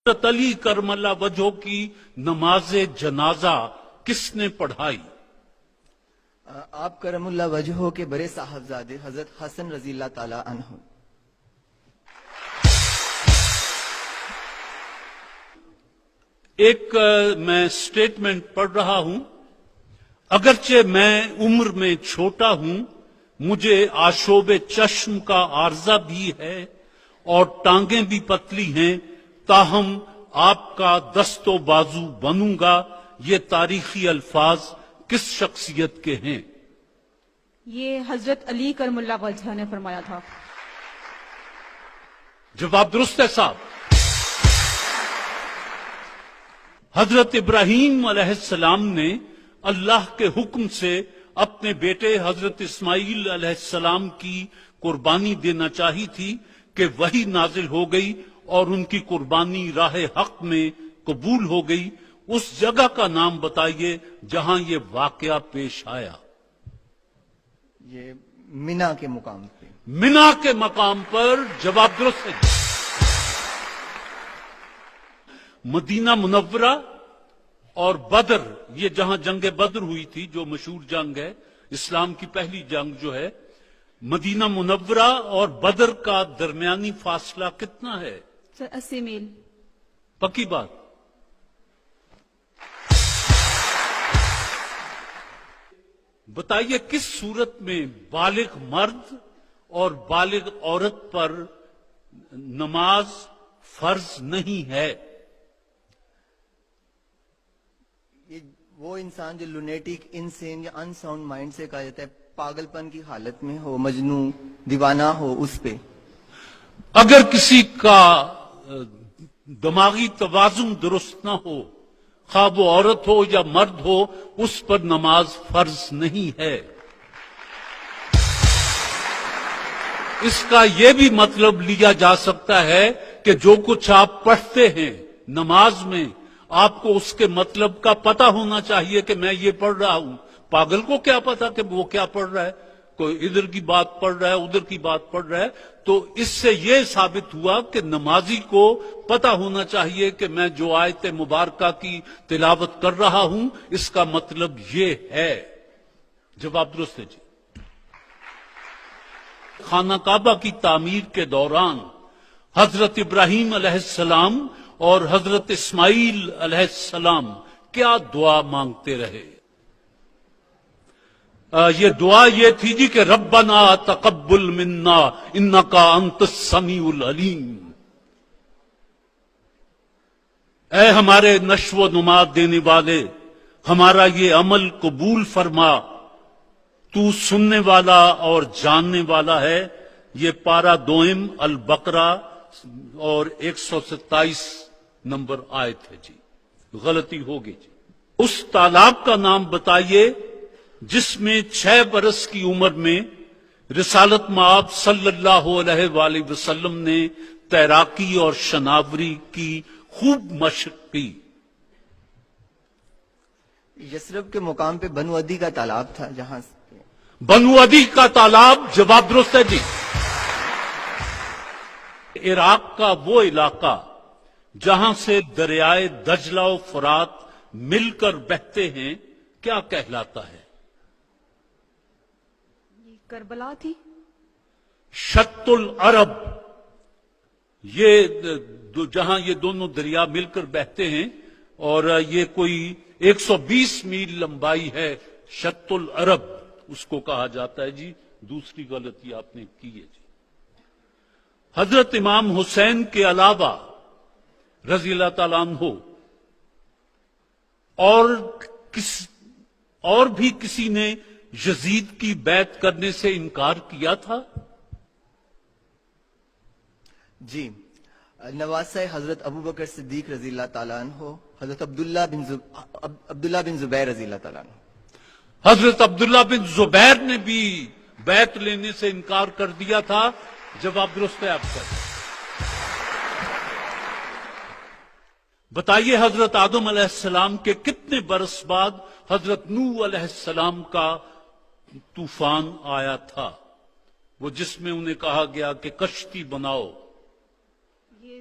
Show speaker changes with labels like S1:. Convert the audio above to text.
S1: حضرت علی کرم اللہ وجہہ کی نماز جنازہ کس نے پڑھائی؟
S2: آپ کرم اللہ وجہہ کے بڑے صاحبزادے حضرت حسن رضی اللہ تعالی عنہ۔
S1: ایک میں سٹیٹمنٹ پڑھ رہا ہوں، اگرچہ میں عمر میں چھوٹا ہوں، مجھے آشوب چشم کا عارضہ بھی ہے اور ٹانگیں بھی پتلی ہیں، تاہم آپ کا دست و بازو بنوں گا۔ یہ تاریخی الفاظ کس شخصیت کے ہیں؟
S3: یہ حضرت علی کرم اللہ وجہہ نے فرمایا تھا۔
S1: جواب درست ہے صاحب۔ حضرت ابراہیم علیہ السلام نے اللہ کے حکم سے اپنے بیٹے حضرت اسماعیل علیہ السلام کی قربانی دینا چاہی تھی کہ وحی نازل ہو گئی اور ان کی قربانی راہ حق میں قبول ہو گئی۔ اس جگہ کا نام بتائیے جہاں یہ واقعہ پیش آیا۔
S2: یہ مینا کے مقام پہ۔
S1: مینا کے مقام پر جواب درست ہے۔ مدینہ منورہ اور بدر، یہ جہاں جنگ بدر ہوئی تھی، جو مشہور جنگ ہے، اسلام کی پہلی جنگ جو ہے، مدینہ منورہ اور بدر کا درمیانی فاصلہ کتنا ہے؟
S3: 80 میل۔
S1: پکی بات۔ بتائیے کس صورت میں بالغ مرد اور بالغ عورت پر نماز فرض نہیں ہے؟
S2: یہ وہ انسان جو لونیٹک، انسین یا ان ساؤنڈ مائنڈ سے کہا جاتا ہے، پاگل پن کی حالت میں ہو، مجنون دیوانہ ہو، اس پہ۔
S1: اگر کسی کا دماغی توازن درست نہ ہو، خواہ وہ عورت ہو یا مرد ہو، اس پر نماز فرض نہیں ہے۔ اس کا یہ بھی مطلب لیا جا سکتا ہے کہ جو کچھ آپ پڑھتے ہیں نماز میں، آپ کو اس کے مطلب کا پتہ ہونا چاہیے کہ میں یہ پڑھ رہا ہوں۔ پاگل کو کیا پتا کہ وہ کیا پڑھ رہا ہے؟ کوئی ادھر کی بات پڑھ رہا ہے، ادھر کی بات پڑھ رہا ہے۔ تو اس سے یہ ثابت ہوا کہ نمازی کو پتہ ہونا چاہیے کہ میں جو آیت مبارکہ کی تلاوت کر رہا ہوں، اس کا مطلب یہ ہے۔ جواب درست ہے جی۔ خانہ کعبہ کی تعمیر کے دوران حضرت ابراہیم علیہ السلام اور حضرت اسماعیل علیہ السلام کیا دعا مانگتے رہے؟ یہ دعا یہ تھی جی کہ ربنا تقبل منا انکا انت السمیع العلیم۔ اے ہمارے نشو و نما دینے والے، ہمارا یہ عمل قبول فرما، تو سننے والا اور جاننے والا ہے۔ یہ پارہ دوئم البقرہ اور 127 نمبر آیت ہے جی۔ غلطی ہوگی جی۔ اس تالاب کا نام بتائیے جس میں 6 برس کی عمر میں رسالت مآب صلی اللہ علیہ وآلہ وسلم نے تیراکی اور شناوری کی خوب مشق کی۔
S2: یثرب کے مقام پہ بنو عدی کا تالاب تھا، جہاں
S1: بنو عدی کا تالاب، جواب درست ہے جی۔ عراق کا وہ علاقہ جہاں سے دریائے دجلہ و فرات مل کر بہتے ہیں کیا کہلاتا ہے؟
S3: یہ کربلا تھی۔
S1: شط العرب، یہ جہاں یہ دونوں دریا مل کر بہتے ہیں، اور یہ کوئی 120 میل لمبائی ہے۔ شط العرب اس کو کہا جاتا ہے جی۔ دوسری غلطی آپ نے کی ہے جی۔ حضرت امام حسین کے علاوہ رضی اللہ تعالیٰ عنہ اور بھی کسی نے یزید کی بیعت کرنے سے انکار کیا تھا؟
S2: جی، نواسہ حضرت ابو بکر صدیق رضی اللہ تعالیٰ عنہ، حضرت عبداللہ بن زبیر رضی اللہ تعالیٰ عنہ۔
S1: حضرت عبداللہ بن زبیر نے بھی بیعت لینے سے انکار کر دیا تھا۔ جواب درست ہے آپ کا۔ بتائیے حضرت آدم علیہ السلام کے کتنے برس بعد حضرت نوح علیہ السلام کا طوفان آیا تھا، وہ جس میں انہیں کہا گیا کہ کشتی بناؤ؟
S3: یہ